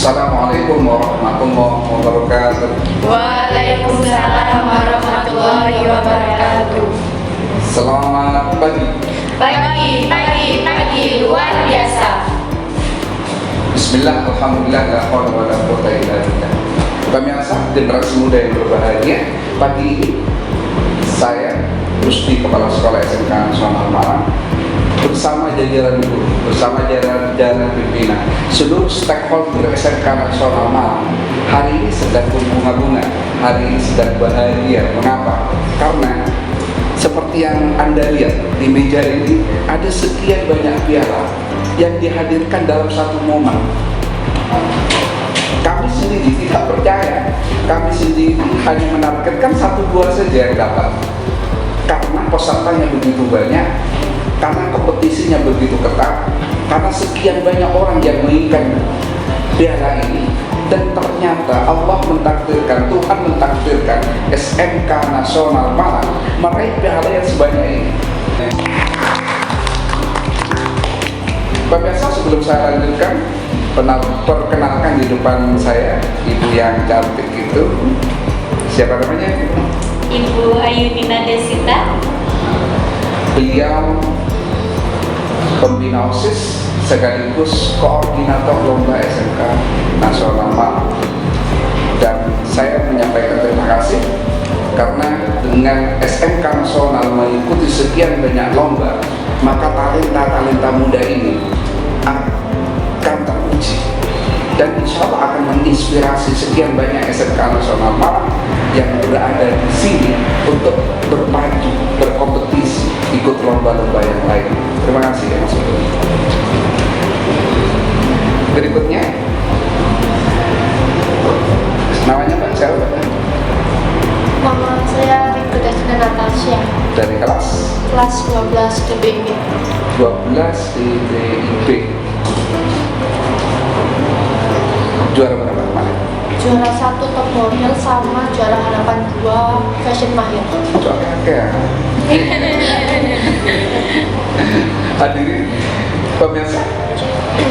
Assalamualaikum warahmatullahi wabarakatuh. Waalaikumsalam warahmatullahi wabarakatuh. Selamat pagi. Pagi luar biasa. Bismillah, alhamdulillah, la haula wala quwwata illa billah. Pemirsa generasi muda yang berbahagia, pagi ini saya Rusdi, Kepala Sekolah SMK Nasional Malang, bersama jajaran guru, bersama jajaran pimpinan, seluruh stakeholder SMK Nasional Malang, hari ini sedang berbunga-bunga, hari ini sedang bahagia. Mengapa? Karena seperti yang Anda lihat di meja ini, ada sekian banyak piala yang dihadirkan dalam satu momen. Kami sendiri tidak percaya, kami sendiri hanya menargetkan 1-2 saja yang dapat. Karena pesertanya begitu banyak, karena kompetisinya begitu ketat, karena sekian banyak orang yang menginginkan piala ini, dan ternyata Allah mentakdirkan, Tuhan mentakdirkan SMK Nasional Malang meraih piala yang sebanyak ini. Pemirsa, sebelum saya lanjutkan, perkenalkan di depan saya ibu yang cantik itu. Siapa namanya? Ibu Ayunina Desita. Beliau pembina OSIS sekaligus koordinator lomba SMK Nasional Malang. Dan saya menyampaikan terima kasih karena dengan SMK Nasional mengikuti sekian banyak lomba, maka talenta-talenta muda ini akan teruji dan insya Allah akan menginspirasi sekian banyak SMK Nasional Malang yang berada di sini untuk berpacu, berkompetisi, ikut lomba-lomba yang lain. Terima kasih ya Mas Udo. Berikutnya, namanya Mbak siapa? Nama saya Riko Desina Natasha. Dari kelas 12 DBIB. 12 di DIB. Juara berapa kemarin? Juara 1 top model sama juara harapan 2 fashion mahir. Kakek. Hadirin pemirsa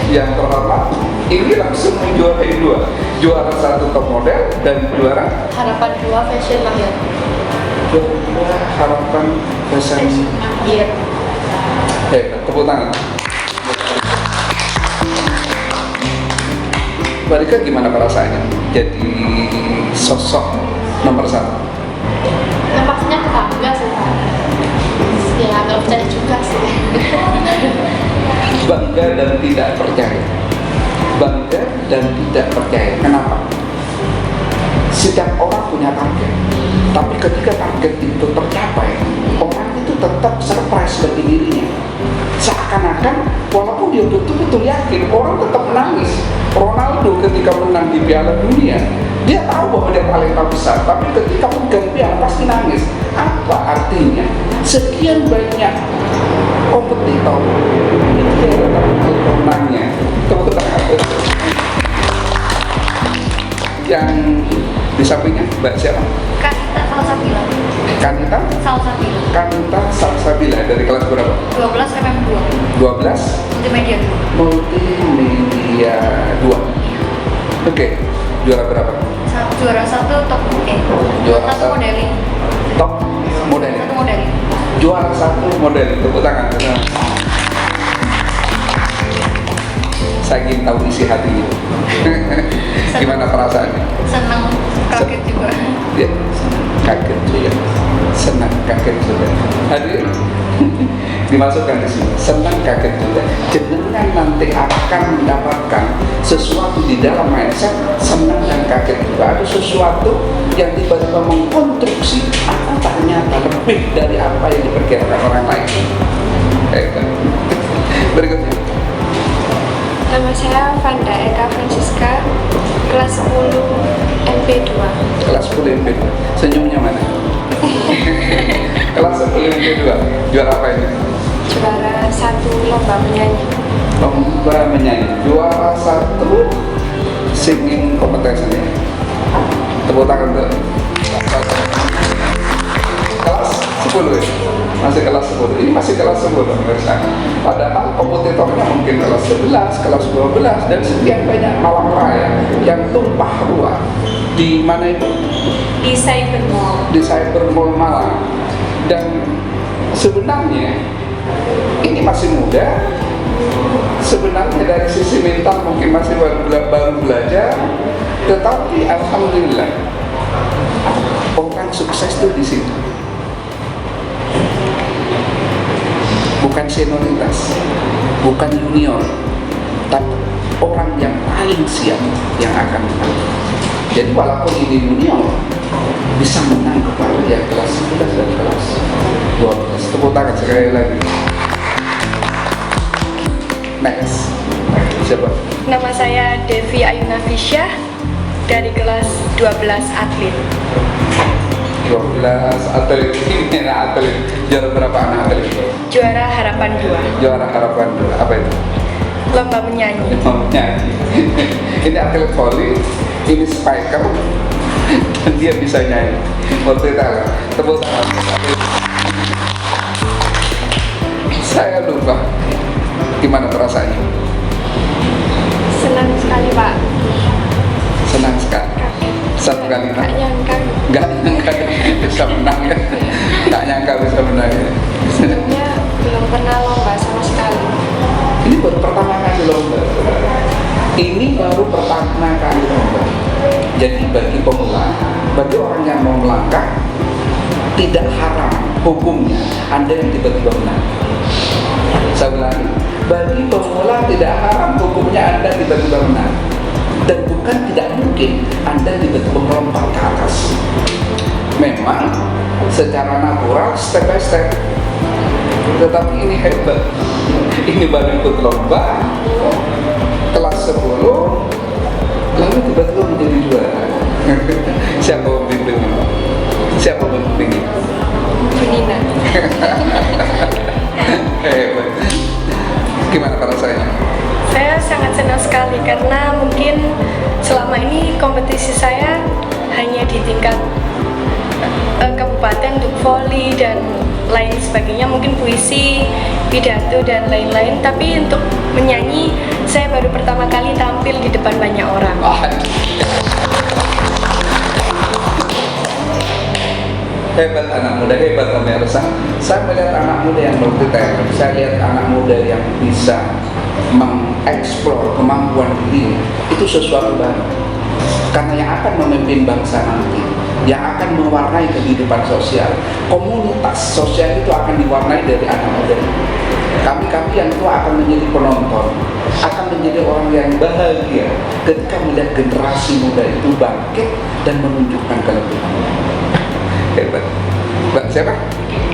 yang terhormat, ini langsung menjuarai 2, juara 1 top model dan juara Harapan 2 fashion mahir. harapan fashion Mahir. tepuk tangan. Mbak Rika, gimana perasaannya jadi sosok nomor 1? Ya pastinya bangga sih Pak. Ya nggak percaya juga sih. Bangga dan tidak percaya. Bangga dan tidak percaya. Kenapa? Setiap orang punya target, tapi ketika target itu tercapai, orang itu tetap surprise bagi dirinya. Seakan-akan walaupun dia betul-betul yakin, orang tetap menangis. Ronaldo ketika menang di Piala Dunia, dia tahu bahwa dia talenta besar, tapi ketika pegang piala pasti nangis. Apa artinya? Sekian banyak kompetitor, itu dia datang untuk pemenangnya. Tepuk tangan. Yang di sampingnya Mbak siapa? Kanita Salsabila. Kanita? Salsabila. Kanita Salsabila dari kelas berapa? 12 MM2. 12 Multimedia. Multimedia 2. Oke, juara berapa? Juara 1 top Juara 1 modeling. Top modeling. 1 modeling. Juara 1 modeling. Tepuk tangan. Saya ingin tahu isi hatinya. Gimana perasaannya? Senang, kaget juga. Ya, kaget juga. Senang, kaget juga. Hadirin, dimasukkan di sini. Senang, kaget juga. Jenengan nanti akan mendapatkan sesuatu di dalam mindset senang dan kaget juga. Ada sesuatu yang tiba-tiba mengkonstruksi apa ternyata lebih dari apa yang diperkirakan orang lain. Berikutnya. Nama saya Vanda Eka Francisca, kelas 10 MP2. Kelas 10 MP2. Senyumnya mana? Kelas 10 MP2. Juara apa ini? Juara 1 lomba menyanyi. Lomba menyanyi. Juara 1 singing competition ya. Tepuk tangan tuh. Kelas 10 ya. Masih masih kelas 10. Ini masih kelas 10 pemirsa. Padahal kompetitornya mungkin kelas 11, kelas 12 dan sekian banyak Malang Raya yang tumpah ruah. Di mana itu? Di Cyber Mall. Di Cyber Mall Malang. Dan sebenarnya ini masih muda. Sebenarnya dari sisi mental mungkin masih baru belajar, tetapi alhamdulillah orang sukses itu di sini. Bukan senioritas, bukan junior, tapi orang yang paling siap yang akan menang. Jadi walaupun ini junior bisa menang kepada yang kelas 11 dan kelas 12. Tepuk tangan sekali lagi. Next, siapa? Nama saya Devi Ayuna Fisyah dari kelas 12 atlet. 12 atlet, ini atlet. Juara berapa anak atlet itu? Juara Harapan 2. Juara Harapan 2, apa itu? Lomba menyanyi. Nyanyi. Ini atlet voli, ini spiker, dan dia bisa nyanyi. Waktu itu tepuk tangan. Saya lupa gimana perasaannya. Senang sekali Pak. Senang sekali. Satu kali Gak nyangka. nggak nyangka bisa menang ya. Nggak nyangka bisa menang ya. Sebelumnya belum pernah lomba sama sekali. Ini baru pertama kali lomba. Ini baru pertama kali lomba. Jadi bagi pemula, bagi orang yang mau melangkah, tidak haram hukumnya Anda yang tiba-tiba menang. Saya ulangi, bagi pemula tidak haram hukumnya Anda tiba-tiba menang. Dan bukan tidak mungkin Anda tiba-tiba melompat ke atas. Memang secara natural step by step. Tetapi ini hebat. Ini baru ikut lomba kelas 10 lalu tiba-tiba menjadi juara. Siapa pembimbingnya? Siapa pembimbingnya? Bunina. Hebat. Gimana perasaannya? Saya sangat senang sekali karena mungkin selama ini kompetisi saya hanya di tingkat kabupaten untuk voli dan lain sebagainya, mungkin puisi, pidato dan lain-lain. Tapi untuk menyanyi saya baru pertama kali tampil di depan banyak orang. Hebat anak muda, hebat pemirsa. Saya melihat anak muda yang berkreatif, saya lihat anak muda yang bisa mengeksplor kemampuan diri, itu sesuatu baru. Karena yang akan memimpin bangsa nanti, yang akan mewarnai kehidupan sosial, komunitas sosial itu akan diwarnai dari anak muda. Kami yang tua akan menjadi penonton, akan menjadi orang yang bahagia ketika melihat generasi muda itu bangkit dan menunjukkan kelebihan. Hebat. Mbak siapa?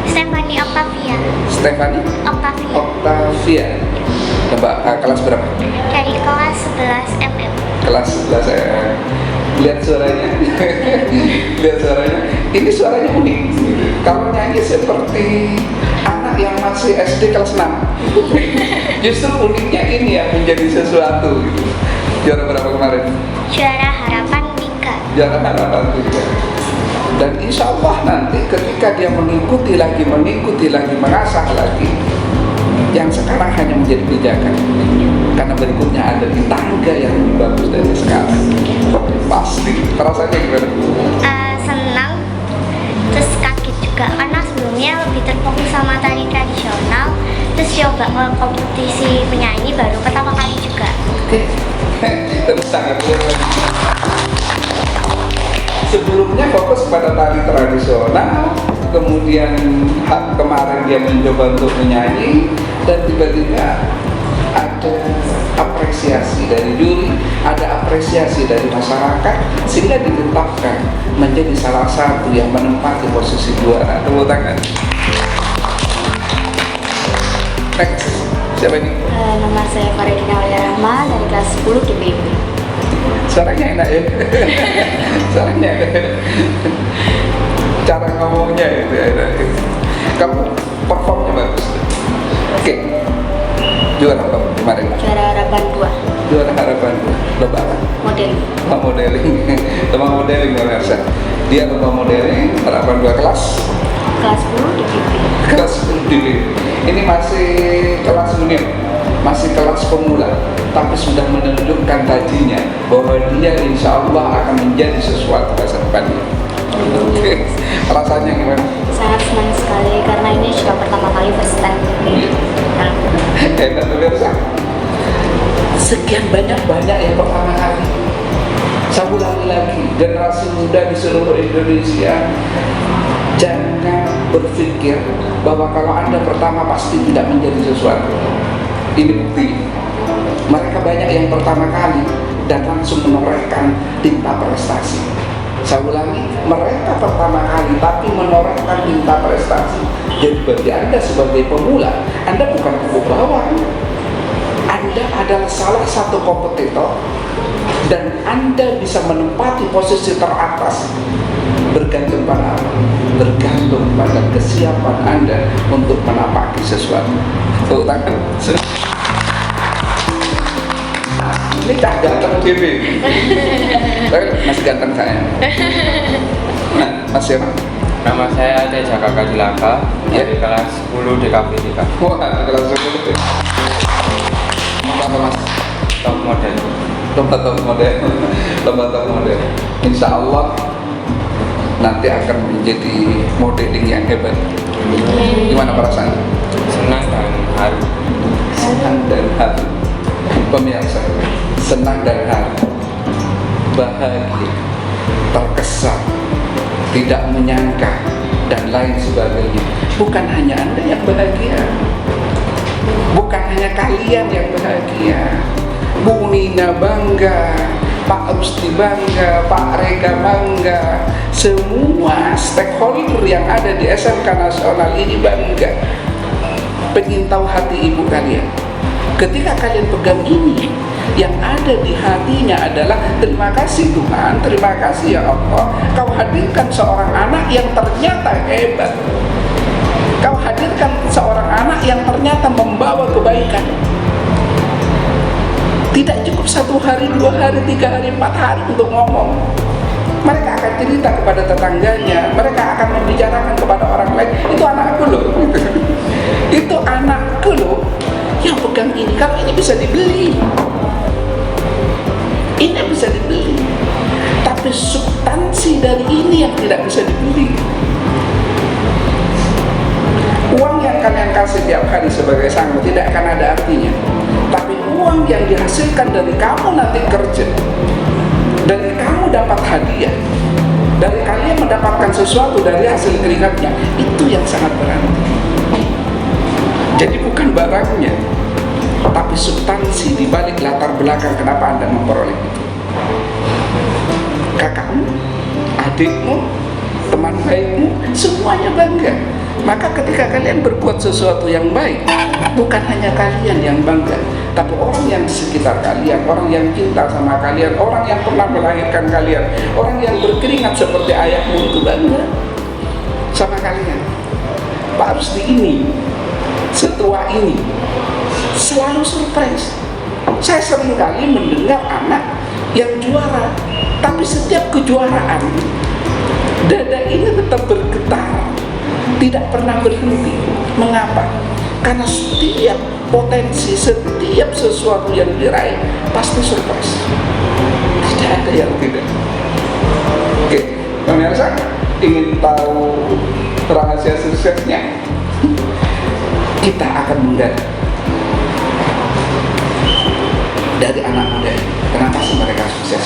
Stephanie Octavia. Stephanie Octavia. Octavia. Mbak kelas berapa? Dari kelas 11 MM. Kelas 11 lihat suaranya. Lihat suaranya. Ini suaranya unik. Kalau nyanyi seperti anak yang masih SD kelas 6. Justru uniknya ini yang menjadi sesuatu gitu. Juara berapa kemarin? Juara Harapan 3. Juara Harapan 3. Dan insya Allah nanti ketika dia mengikuti lagi, mengasah lagi, yang sekarang hanya menjadi pijakan. Karena berikutnya ada di tangga yang lebih bagus dari sekarang. Pasti. Perasaannya gimana? Senang, terus kaget juga karena sebelumnya lebih terfokus sama tari tradisional. Terus coba ke kompetisi penyanyi baru pertama kali juga. Oke. Terus sangat luar. Sebelumnya fokus pada tari tradisional, kemudian kemarin dia mencoba untuk menyanyi, dan tiba-tiba ada apresiasi dari juri, ada apresiasi dari masyarakat, sehingga ditetapkan menjadi salah satu yang menempati posisi juara. Tepuk tangan. Next, siapa ini? Nama saya Faridina Walyarahma dari kelas 10 GPIB. Suaranya enak ya. Suaranya enak. Cara ngomongnya itu enak. Kamu performnya bagus. Oke. Juara apa kemarin? Juara Harapan 2. Juara Harapan 2. Lomba apa? Modeling. Lomba modeling. Lomba modeling pemirsa. Dia lomba modeling Harapan 2 kelas kelas 10 di PP. Kelas 10 DP. Ini masih kelas unit, masih kelas pemula, tapi sudah menunjukkan tajinya bahwa dia insya Allah akan menjadi sesuatu masa depannya. Oke, rasanya gimana? Sangat senang sekali karena ini juga pertama kali first time. Enak pemirsa. Sekian banyak yang pertama kali. Saya ulangi lagi, generasi muda di seluruh Indonesia, jangan berpikir bahwa kalau Anda pertama pasti tidak menjadi sesuatu. Ini bukti. Mereka banyak yang pertama kali dan langsung menorehkan tinta prestasi. Saya ulangi, mereka pertama kali tapi menorehkan tinta prestasi. Jadi bagi Anda sebagai pemula, Anda bukan kubu bawang. Anda adalah salah satu kompetitor dan Anda bisa menempati posisi teratas. Bergantung pada apa? Bergantung pada kesiapan Anda untuk menapaki sesuatu. Tepuk tangan. Ini tak ganteng DB. Masih ganteng saya. Nah, Mas siapa? Nama saya Ade Jaka Kadilaka dari kelas 10 DKV 3. Wah, kelas 10. Apa Mas? Top model. Lomba top model. Insya Allah nanti akan menjadi modeling yang hebat. Gimana perasaan? Senang dan haru. Senang dan haru. Pemirsa, senang dan haru, bahagia, terkesan, tidak menyangka, dan lain sebagainya. Bukan hanya Anda yang bahagia, bukan hanya kalian yang bahagia. Bu Nina bangga, Pak Rusti bangga, Pak Rega bangga, semua stakeholder yang ada di SMK Nasional ini bangga. Pengen tahu hati ibu kalian. Ketika kalian pegang ini, yang ada di hatinya adalah terima kasih Tuhan, terima kasih ya Allah, kau hadirkan seorang anak yang ternyata hebat. Kau hadirkan seorang anak yang ternyata membawa kebaikan. Tidak cukup 1 hari, 2 hari, 3 hari, 4 hari untuk ngomong. Mereka akan cerita kepada tetangganya, mereka akan membicarakan kepada orang lain, itu anakku loh. Itu anakku loh yang pegang ini. Kalau ini bisa dibeli, ini bisa dibeli, tapi substansi dari ini yang tidak bisa dibeli. Uang yang kalian kasih tiap hari sebagai sanggup tidak akan ada artinya. Tapi uang yang dihasilkan dari kamu nanti kerja, dari kamu dapat hadiah, dari kalian mendapatkan sesuatu dari hasil keringatnya, itu yang sangat berarti. Jadi bukan barangnya, tapi substansi di balik latar belakang kenapa Anda memperoleh itu. Kakakmu, adikmu, teman baikmu, semuanya bangga. Maka ketika kalian berbuat sesuatu yang baik, bukan hanya kalian yang bangga, tapi orang yang di sekitar kalian, orang yang cinta sama kalian, orang yang pernah melahirkan kalian, orang yang berkeringat seperti ayahmu itu bangga sama kalian. Pak Rusdi ini, setua ini, selalu surprise. Saya sering kali mendengar anak yang juara, tapi setiap kejuaraan dada ini tetap bergetar, tidak pernah berhenti. Mengapa? Karena setiap potensi, setiap sesuatu yang diraih pasti surprise. Tidak ada yang tidak. Oke, pemirsa, ingin tahu rahasia suksesnya? Kita akan menggali dari anak muda. Kenapa sih mereka sukses?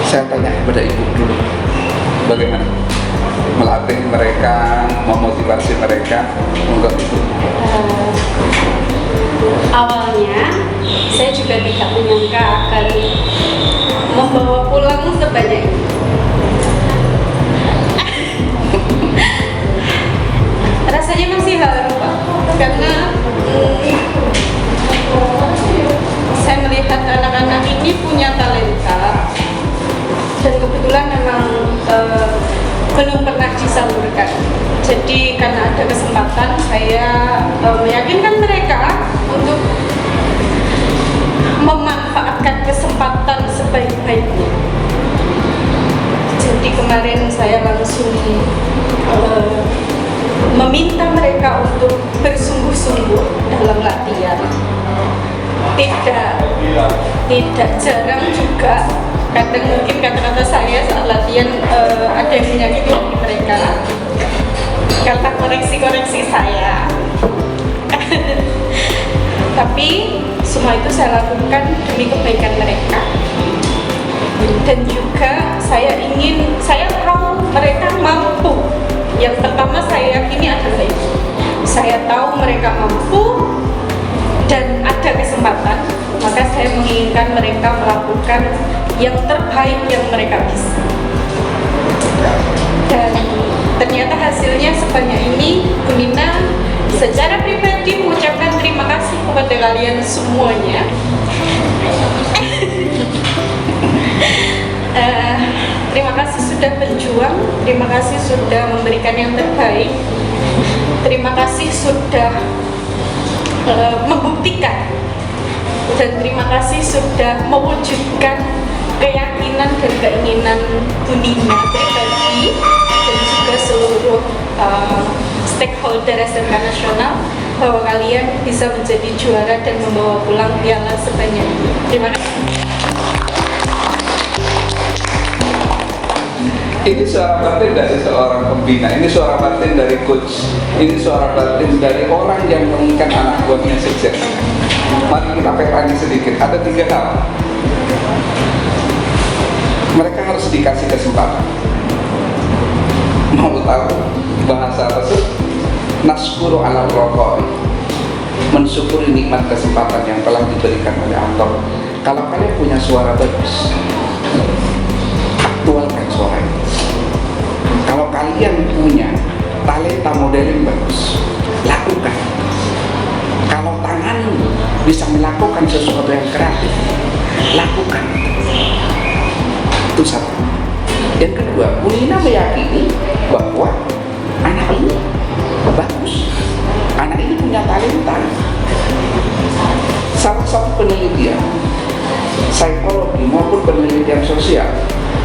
Saya tanya kepada ibu dulu, bagaimana melatih mereka, memotivasi mereka untuk itu? Awalnya saya juga tidak menyangka akan membawa pulang sebanyak ini. Rasanya masih haru Pak, karena saya melihat anak-anak ini punya talenta dan kebetulan memang belum pernah disalurkan. Jadi karena ada kesempatan, saya meyakinkan mereka untuk memanfaatkan kesempatan sebaik-baiknya. Jadi Jadi kemarin saya langsung meminta mereka untuk bersungguh-sungguh dalam latihan. Tidak jarang juga, kadang mungkin kata-kata saya saat latihan ada yang menyakiti hati mereka karena koreksi-koreksi saya. Tapi semua itu saya lakukan demi kebaikan mereka. Dan juga saya tahu mereka mampu. Yang pertama saya yakini adalah itu. Saya tahu mereka mampu dan ada kesempatan, maka saya menginginkan mereka melakukan yang terbaik yang mereka bisa. Dan ternyata hasilnya sebanyak ini. Bu Nina secara pribadi mengucapkan terima kasih kepada kalian semuanya. Terima kasih sudah berjuang, terima kasih sudah memberikan yang terbaik, terima kasih sudah membuktikan, dan terima kasih sudah mewujudkan keyakinan dan keinginan Bu Nina pribadi dan juga seluruh stakeholder SMK Nasional bahwa kalian bisa menjadi juara dan membawa pulang piala sebanyak itu. Terima kasih. Ini suara batin dari seorang pembina, ini suara batin dari coach, ini suara batin dari orang yang menginginkan anak buahnya sukses. Mari kita petanya sedikit, ada 3 hal. Mereka harus dikasih kesempatan. Mau tahu bahasa Rasul? Naskuru ala rokoi, mensyukuri nikmat kesempatan yang telah diberikan oleh Allah. Kalau kalian punya suara bagus, aktualkan suara itu. Kalau kalian punya talenta modeling bagus, lakukan. Kalau tanganmu bisa melakukan sesuatu yang kreatif, lakukan. Itu satu. Yang kedua, Bu Nina meyakini bahwa anak ini bagus, anak ini punya talenta. Salah satu penelitian psikologi maupun penelitian sosial,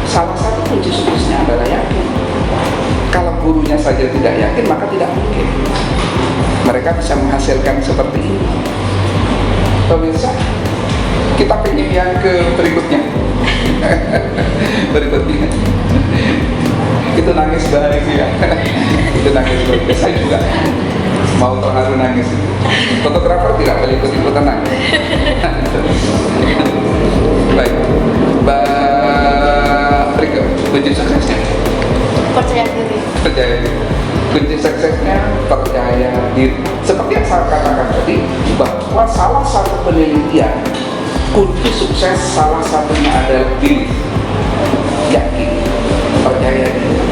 salah satu kunci suksesnya adalah yakin. Kalau gurunya saja tidak yakin, maka tidak mungkin mereka bisa menghasilkan seperti ini. Pemirsa, kita pengen yang ke berikutnya. Berikutnya itu nangis bahagia. Itu nangis bahagia. Saya juga mau terharu nangis. Fotografer tidak boleh ikut-ikutan nangis. Baik, berikut kunci suksesnya. Percaya diri. Percaya diri. Kunci suksesnya percaya diri. Seperti yang saya katakan tadi, bahwa salah satu penelitian kunci sukses salah satunya adalah diri. Yakin, percaya diri.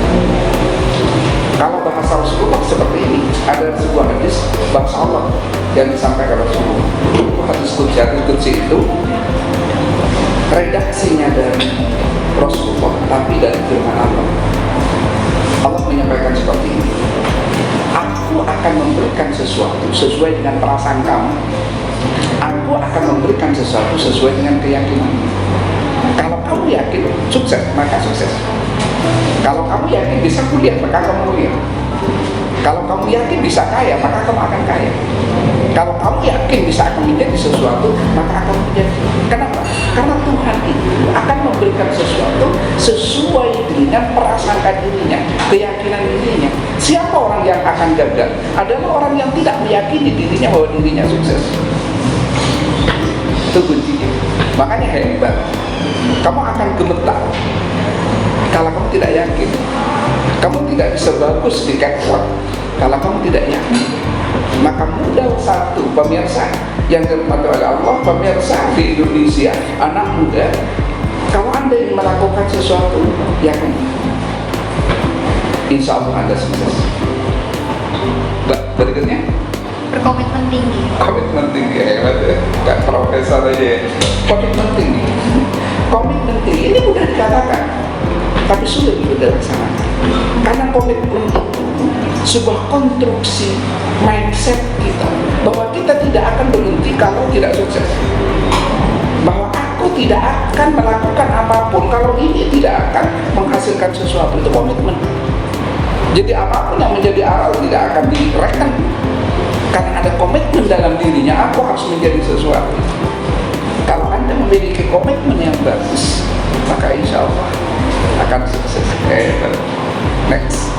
Kalau bahasa Rasulullah seperti ini, ada sebuah hadis bahasa Allah yang disampaikan Rasulullah. Hadis Qudsi itu redaksinya dari Rasulullah, tapi dari firman Allah. Allah menyampaikan seperti ini. Aku akan memberikan sesuatu sesuai dengan perasaan kamu. Aku akan memberikan sesuatu sesuai dengan keyakinan. Kalau kamu yakin sukses, maka sukses. Kalau kamu yakin bisa kuliah, maka kamu kuliah. Kalau kamu yakin bisa kaya, maka kamu akan kaya. Kalau kamu yakin bisa akan menjadi sesuatu, maka akan menjadi. Kenapa? Karena Tuhan itu akan memberikan sesuatu sesuai dengan prasangka dirinya, keyakinan dirinya. Siapa orang yang akan gagal? Adalah orang yang tidak meyakini dirinya bahwa dirinya sukses. Itu kuncinya. Makanya hebat. Kamu akan gemetar kalau kamu tidak yakin. Kamu tidak bisa bagus di catwalk kalau kamu tidak yakin. Maka modal satu, pemirsa yang dirahmati oleh Allah, pemirsa di Indonesia, anak muda, kalau Anda ingin melakukan sesuatu, yakin, insya Allah Anda sukses. Berikutnya, Berkomitmen tinggi. komitmen tinggi, hebat ya, Kak Profesor aja ya. Komitmen tinggi. Komitmen tinggi ini mudah dikatakan, tapi sulit juga dilaksanakan. Karena komitmen itu sebuah konstruksi mindset kita bahwa kita tidak akan berhenti kalau tidak sukses. Bahwa aku tidak tidak akan melakukan apapun kalau ini tidak akan menghasilkan sesuatu. Itu komitmen. Jadi apapun yang menjadi aral tidak akan direken, karena ada komitmen dalam dirinya, aku harus menjadi sesuatu. Kalau Anda memiliki komitmen yang bagus, maka insya Allah akan sukses. Next.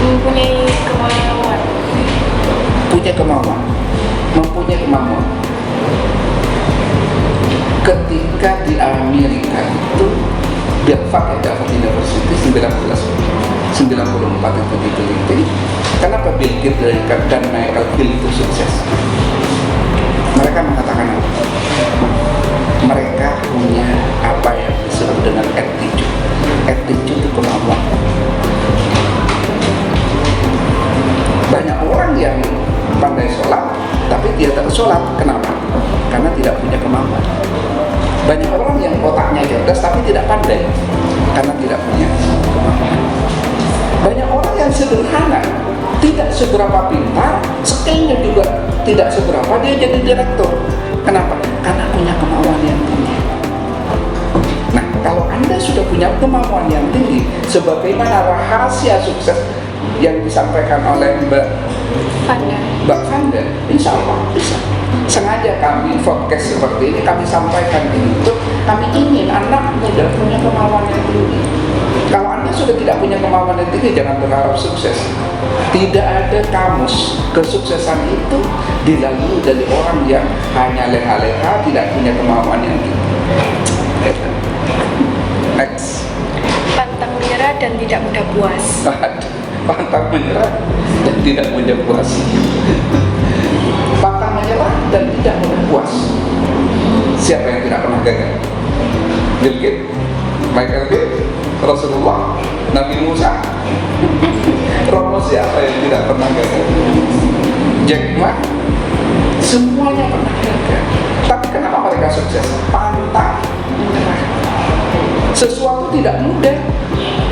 Mempunyai kemauan. Punya kemauan. Mempunyai kemauan. Ketika di Amerika itu Belfast David University 1994 itu diteliti, kenapa Bill Gates dan Michael Hill itu sukses? Mereka mengatakan apa? Mereka punya apa yang disebut dengan attitude. Attitude itu kemauan. Banyak orang yang pandai sholat, tapi dia tak sholat. Kenapa? Karena tidak punya kemauan. Banyak orang yang otaknya cerdas, tapi tidak pandai, karena tidak punya kemauan. Banyak orang yang sederhana, tidak seberapa pintar, skillnya juga tidak seberapa, dia jadi direktur. Kenapa? Karena punya kemauan yang tinggi. Nah, kalau Anda sudah punya kemauan yang tinggi, sebagaimana rahasia sukses yang disampaikan oleh Mbak Fanda, insya Allah bisa. Sengaja kami podcast seperti ini kami sampaikan itu, kami ingin anak muda punya kemauan yang tinggi. Kalau Anda sudah tidak punya kemauan yang tinggi, jangan berharap sukses. Tidak ada kamus kesuksesan itu dilalui dari orang yang hanya leha-leha, tidak punya kemauan yang tinggi. Next. Pantang menyerah dan tidak mudah puas. Pantang menyerah dan tidak mudah puas. Pantang menyerah dan tidak mudah puas. Siapa yang tidak pernah gagal? Bill Gates, Michael Gates, Rasulullah, Nabi Musa. Romo siapa yang tidak pernah gagal? Jack Ma, semuanya pernah gagal. Tapi kenapa mereka sukses? Pantang menyerah. Sesuatu tidak mudah.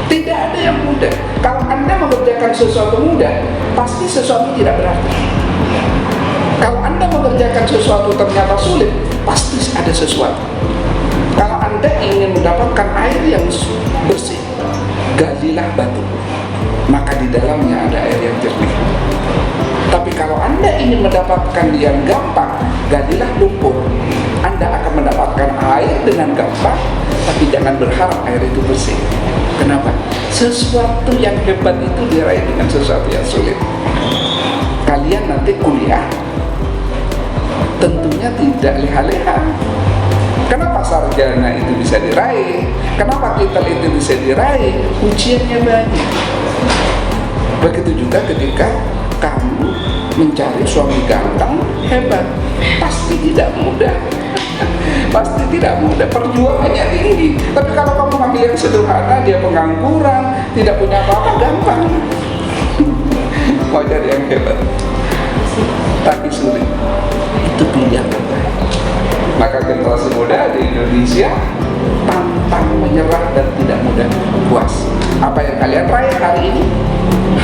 Tidak ada yang mudah. Kalau Anda mengerjakan sesuatu mudah, pasti sesuatu tidak berarti. Kalau Anda mengerjakan sesuatu ternyata sulit, pasti ada sesuatu. Kalau Anda ingin mendapatkan air yang bersih, galilah batu, maka di dalamnya ada air yang jernih. Tapi kalau Anda ingin mendapatkan yang gampang, galilah lumpur. Anda akan mendapatkan air dengan gampang, tapi jangan berharap air itu bersih. Kenapa? Sesuatu yang hebat itu diraih dengan sesuatu yang sulit. Kalian nanti kuliah tentunya tidak leha-leha. Kenapa sarjana itu bisa diraih? Kenapa titel itu bisa diraih? Ujiannya banyak. Begitu juga ketika kamu mencari suami ganteng hebat, pasti tidak mudah. Pasti tidak mudah, perjuangannya tinggi. Tapi kalau kamu ambil yang sederhana, dia pengangguran, tidak punya apa-apa, gampang. Mau jadi yang hebat, tapi sulit. Itu pilihan terbaik. Maka generasi muda di Indonesia pantang menyerah dan tidak mudah puas. Apa yang kalian raih hari ini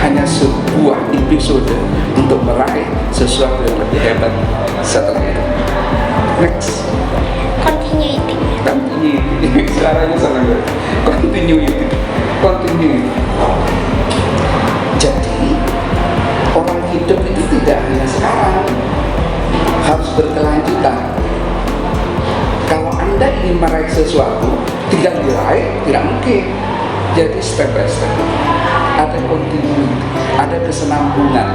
hanya sebuah episode untuk meraih sesuatu yang lebih hebat setelah itu. Next. Continuity. Suaranya senang banget. Continuity. Jadi orang hidup itu tidak hanya sekarang, harus berkelanjutan. Kalau Anda ingin meraih sesuatu, tidak diraih, tidak mungkin. Jadi step by step, ada continuity, ada kesenambungan.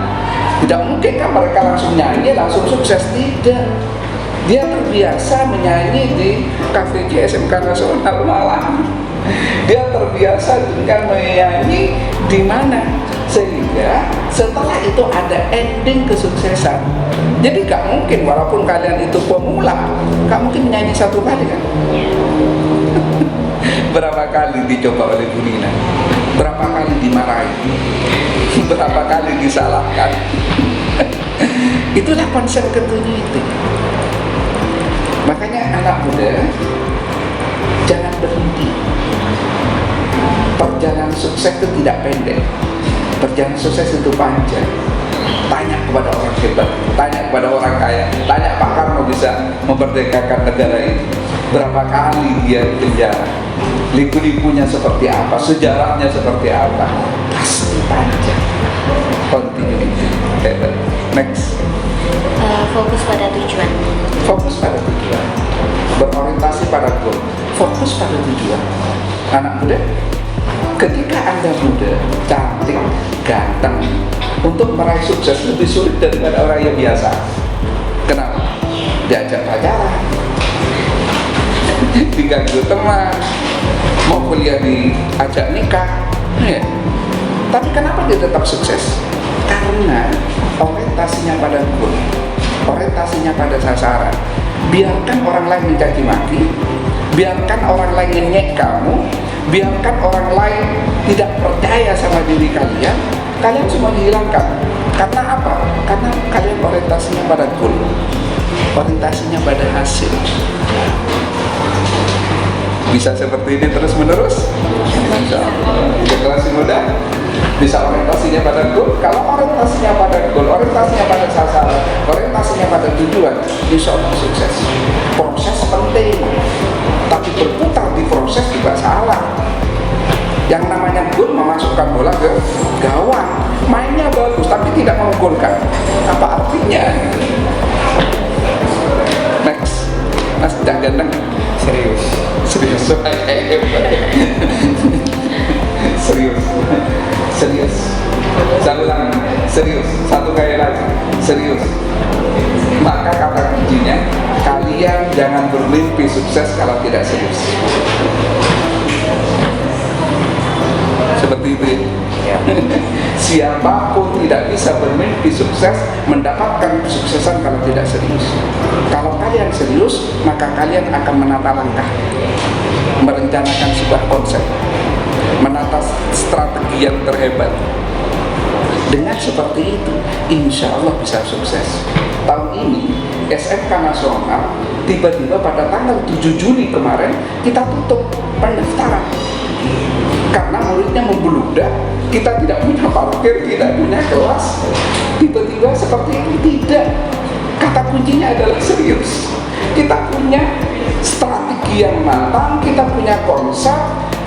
Tidak mungkin kan mereka langsung nyanyi, langsung sukses. Tidak. Dia terbiasa menyanyi di KVJ SMK Nasional Malang. Dia terbiasa dengan menyanyi di mana, sehingga setelah itu ada ending kesuksesan. Jadi gak mungkin, walaupun kalian itu pemula, gak mungkin menyanyi satu kali kan. Berapa kali dicoba oleh Bu Nina, berapa kali dimarahi, berapa kali disalahkan. Itulah konsep continuity. Makanya anak muda jangan berhenti. Perjalanan sukses itu tidak pendek. Perjalanan sukses itu panjang. Tanya kepada orang hebat, tanya kepada orang kaya, tanya Pak Karno bisa memerdekakan negara ini. berapa kali dia di penjara, liku-likunya seperti apa, sejarahnya seperti apa, pasti panjang. Continuity. Next. Fokus pada tujuan. Fokus pada tujuan, berorientasi pada goal, fokus pada tujuan. Anak muda, ketika Anda muda, cantik, ganteng, untuk meraih sukses lebih sulit daripada orang yang biasa. Kenapa? Diajak pacaran, diganggu teman, mau kuliah diajak nikah, ya. Tapi kenapa dia tetap sukses? Karena orientasinya pada goal, orientasinya pada sasaran. Biarkan orang lain mencaci maki, biarkan orang lain ngenyek kamu, biarkan orang lain tidak percaya sama diri kalian, kalian semua dihilangkan. Karena apa? Karena kalian orientasinya pada goal, orientasinya pada hasil. Bisa seperti ini terus menerus? Generasi muda bisa orientasinya pada goal. Kalau orientasinya pada goal, orientasinya pada sasaran, orientasinya pada tujuan, insya Allah sukses. Proses penting, tapi berputar di proses juga salah. Yang namanya goal memasukkan bola ke gawang, mainnya bagus tapi tidak menggolkan. Apa artinya? Next, Mas jangan Serius. serius, serius. Saya ulang, serius. Satu kali lagi, serius. Maka kata kuncinya, kalian jangan bermimpi sukses kalau tidak serius. Seperti itu ya. Siapapun tidak bisa bermimpi sukses, mendapatkan kesuksesan kalau tidak serius. Kalau kalian serius, maka kalian akan menata langkah, merencanakan sebuah konsep, menata strategi yang terhebat. Dengan seperti itu, insya Allah bisa sukses. Tahun ini, SMK Nasional, tiba-tiba pada tanggal 7 Juli kemarin, kita tutup pendaftaran. Karena muridnya membludak, kita tidak punya parkir, tidak punya kelas. Tiba-tiba seperti ini, tidak. Kata kuncinya adalah serius. Kita punya strategi yang matang, kita punya konsep,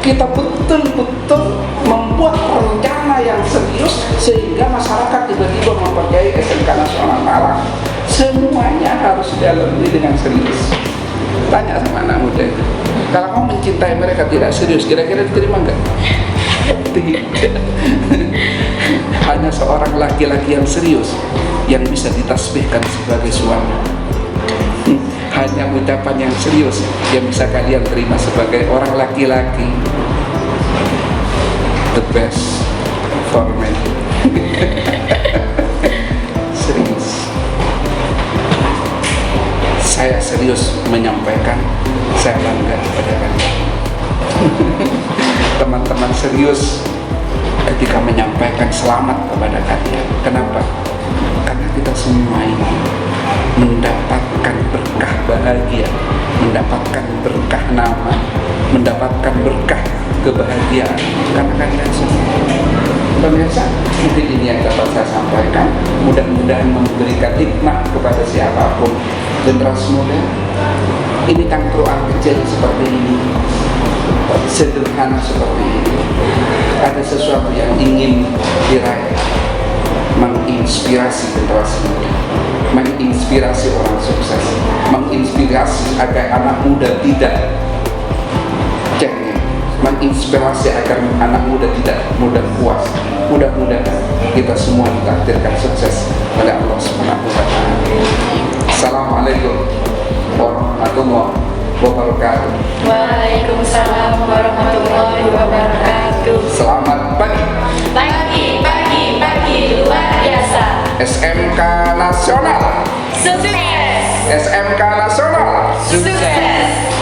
kita betul-betul membuat rencana yang serius sehingga masyarakat tiba-tiba mempercayai SMK Nasional Malang. Semuanya harus dilalui dengan serius. Tanya sama anak muda, kalau kamu mencintai mereka tidak serius, kira-kira diterima enggak? Tidak. Hanya seorang laki-laki yang serius yang bisa ditasbihkan sebagai suami. Hanya ucapan yang serius yang bisa kalian terima sebagai orang laki-laki. The best for men. Serius. Saya serius menyampaikan, saya bangga pada kalian. Teman-teman serius ketika menyampaikan selamat kepada kalian. Kenapa? Karena kita semua ini mendapatkan berkah bahagia, mendapatkan berkah nama, mendapatkan berkah kebahagiaan karena kalian semua. Pemirsa, mungkin ini yang dapat saya sampaikan. Mudah-mudahan memberikan hikmah kepada siapapun. Generasi muda, ini tangkruan kecil seperti ini, sederhana seperti ini, ada sesuatu yang ingin diraih, menginspirasi generasi muda, menginspirasi orang sukses, menginspirasi agar anak muda tidak cengeng, menginspirasi agar anak muda tidak mudah puas. Mudah-mudahan kita semua ditakdirkan sukses oleh Allah Subhanahu wa Ta'ala. Assalamualaikum warahmatullahi wabarakatuh. Waalaikumsalam warahmatullahi wabarakatuh. Selamat pagi. Pagi luar biasa. SMK Nasional. Sukses. SMK Nasional. Sukses.